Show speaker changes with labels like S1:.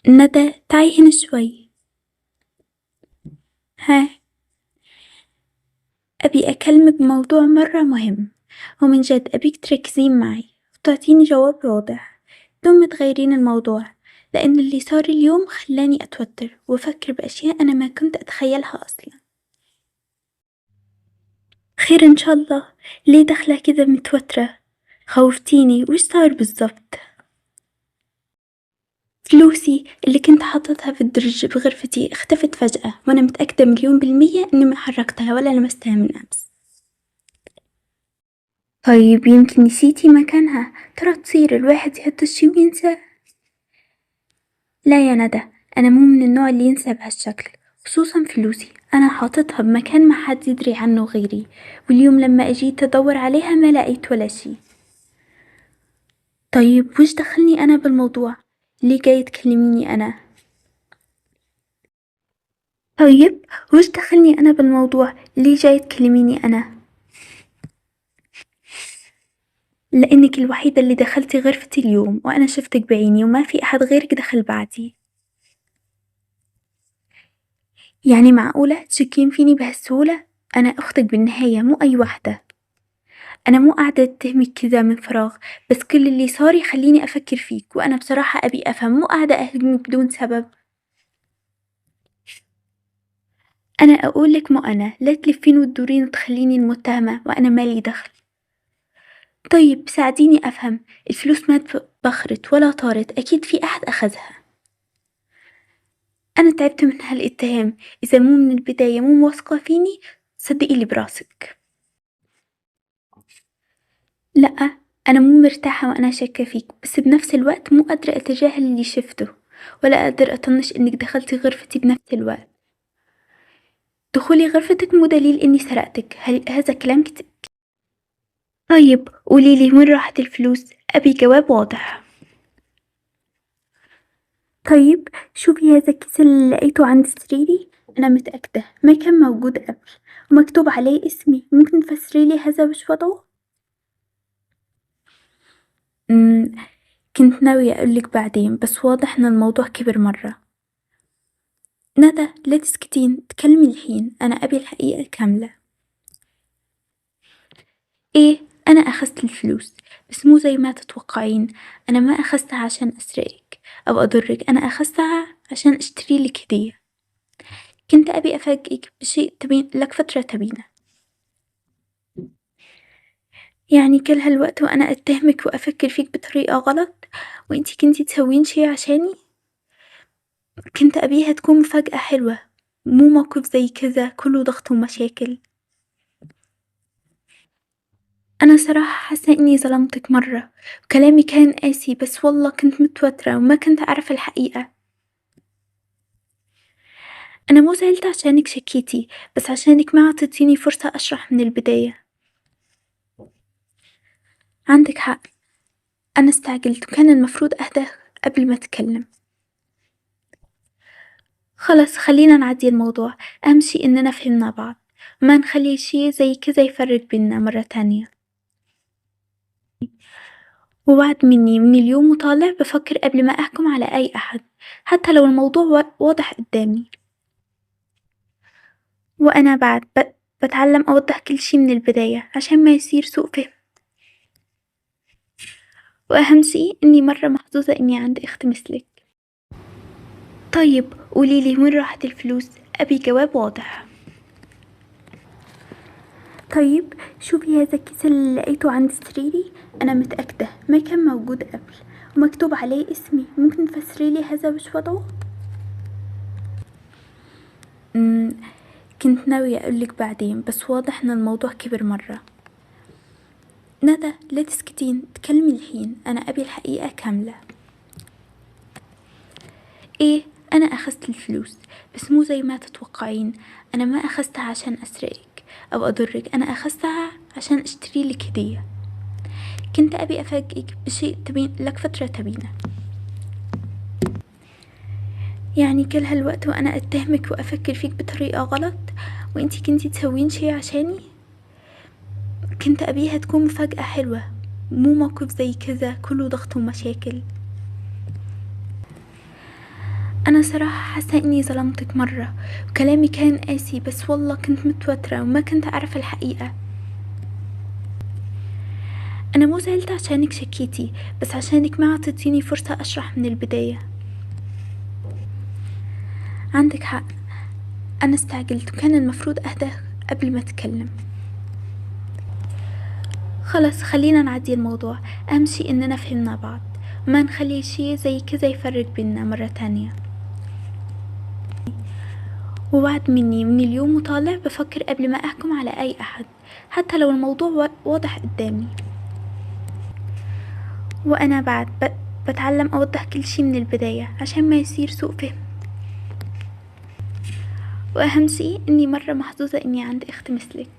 S1: ندى، تعي هنا شوي. ها، أبي أكلمك بموضوع مرة مهم، ومن جد أبيك تركزين معي وتعطيني جواب واضح بدون ما تغيرين الموضوع، لأن اللي صار اليوم خلاني أتوتر وأفكر بأشياء أنا ما كنت أتخيلها أصلا. خير إن شاء الله. ليه داخلة كذا متوترة؟ خوفتيني، وش صار بالضبط؟ فلوسي اللي كنت حاطتها في الدرج بغرفتي اختفت فجأة، وأنا متأكدة 1,000,000% إني ما حركتها ولا لمستها من أمس. طيب يمكن نسيتي مكانها، ترى تصير الواحد يحط الشي وينساه. لا يا ندى، أنا مو من النوع اللي ينسى بهالشكل، خصوصا فلوسي أنا حاطتها بمكان ما حد يدري عنه غيري، واليوم لما أجيت أدور عليها ما لقيت ولا شي. طيب وش دخلني أنا بالموضوع؟ ليه جاي تكلميني أنا؟ طيب وش دخلني أنا بالموضوع؟ ليه جاي تكلميني أنا؟ لأنك الوحيدة اللي دخلتي غرفتي اليوم، وأنا شفتك بعيني وما في أحد غيرك دخل بعدي. يعني معقولة تشكين فيني بهالسهولة؟ أنا أختك بالنهاية مو أي وحدة. أنا مو قاعدة أتهمك كذا من فراغ، بس كل اللي صار يخليني أفكر فيك، وأنا بصراحة أبي أفهم، مو قاعدة أهاجمك بدون سبب. أنا أقولك مو أنا، لا تلفين وتدورين وتخليني المتهمة وأنا مالي دخل. طيب ساعديني أفهم، الفلوس ما بخرت ولا طارت، أكيد في أحد أخذها. أنا تعبت من هالاتهام، إذا مو من البداية مو واثقة فيني صدقي لي براسك. لأ، أنا مو مرتاحة وأنا شاكة فيك، بس بنفس الوقت مو قادرة أتجاهل اللي شفته، ولا قادرة أطنش إنك دخلتي غرفتي بنفس الوقت. دخولي غرفتك مو دليل إني سرقتك، هذا كلام طيب قوليلي وين راحت الفلوس؟ أبي جواب واضح. طيب شوفي هذا الكيس اللي لقيته عند سريري، أنا متأكدة ما كان موجود قبل، ومكتوب عليه اسمي، ممكن تفسريلي هذا وش وضعه؟ امم كنت ناوية أقولك بعدين، بس واضح إن الموضوع كبر مرة. ندى لا تسكتين، تكلمي الحين، أنا أبي الحقيقة كاملة. إيه، أنا أخذت الفلوس، بس مو زي ما تتوقعين. أنا ما أخذتها عشان أسرقك أو أضرك، أنا أخذتها عشان أشتريلك هدية. كنت أبي أفاجئك بشيء تبين لك فترة تبينه. يعني كل هالوقت وأنا أتهمك وأفكر فيك بطريقة غلط، وإنتي كنتي تسوين شي عشاني؟ كنت أبيها تكون مفاجأة حلوة، مو موقف زي كذا كله ضغط ومشاكل. أنا صراحة حاسة إني ظلمتك مرة، وكلامي كان قاسي، بس والله كنت متوترة وما كنت أعرف الحقيقة. أنا مو زعلت عشانك شكيتي، بس عشانك ما عطيتيني فرصة أشرح من البداية. عندك حق، أنا استعجلت وكان المفروض أهدى قبل ما أتكلم. خلاص خلينا نعدي الموضوع، أهم شي إننا فهمنا بعض، ما نخلي شي زي كذا يفرق بينا مرة تانية. ووعد مني من اليوم وطالع بفكر قبل ما أحكم على أي أحد، حتى لو الموضوع واضح قدامي. وأنا بعد بتعلم أوضح كل شي من البداية عشان ما يصير سوء فهم. وأهم شي إني مرة محظوظة إني عندي أخت مثلك. طيب قوليلي وين راحت الفلوس؟ أبي جواب واضح. طيب شوفي هذا الكيس اللي لقيته عند سريري، أنا متأكدة ما كان موجود قبل، ومكتوب عليه اسمي، ممكن تفسريلي هذا وش وضعه؟ كنت ناوية أقولك بعدين، بس واضح إن الموضوع كبر مرة. ندى لا تسكتين، تكلمي الحين، أنا أبي الحقيقة كاملة. إيه، أنا أخذت الفلوس، بس مو زي ما تتوقعين. أنا ما أخذتها عشان أسرقك أو أضرك، أنا أخذتها عشان أشتريلك هدية. كنت أبي أفاجئك بشيء تبين لك فترة تبينه. يعني كل هالوقت وأنا أتهمك وأفكر فيك بطريقة غلط، وإنتي كنتي تسوين شي عشاني؟ كنت أبيها تكون مفاجأة حلوة، مو موقف زي كذا كله ضغط ومشاكل. أنا صراحة حاسة إني ظلمتك مرة، وكلامي كان قاسي، بس والله كنت متوترة وما كنت أعرف الحقيقة. أنا مو زعلت عشانك شكيتي، بس عشانك ما عطيتيني فرصة أشرح من البداية. عندك حق، أنا استعجلت وكان المفروض أهدى قبل ما أتكلم. خلاص خلينا نعدي الموضوع، أهم شي إننا فهمنا بعض، وما نخلي شي زي كذا يفرق بينا مرة تانية. ووعد مني من اليوم وطالع بفكر قبل ما أحكم على أي أحد، حتى لو الموضوع واضح قدامي. وأنا بعد بتعلم أوضح كل شي من البداية عشان ما يصير سوء فهم. وأهم شي إني مرة محظوظة إني عندي أخت مثلك.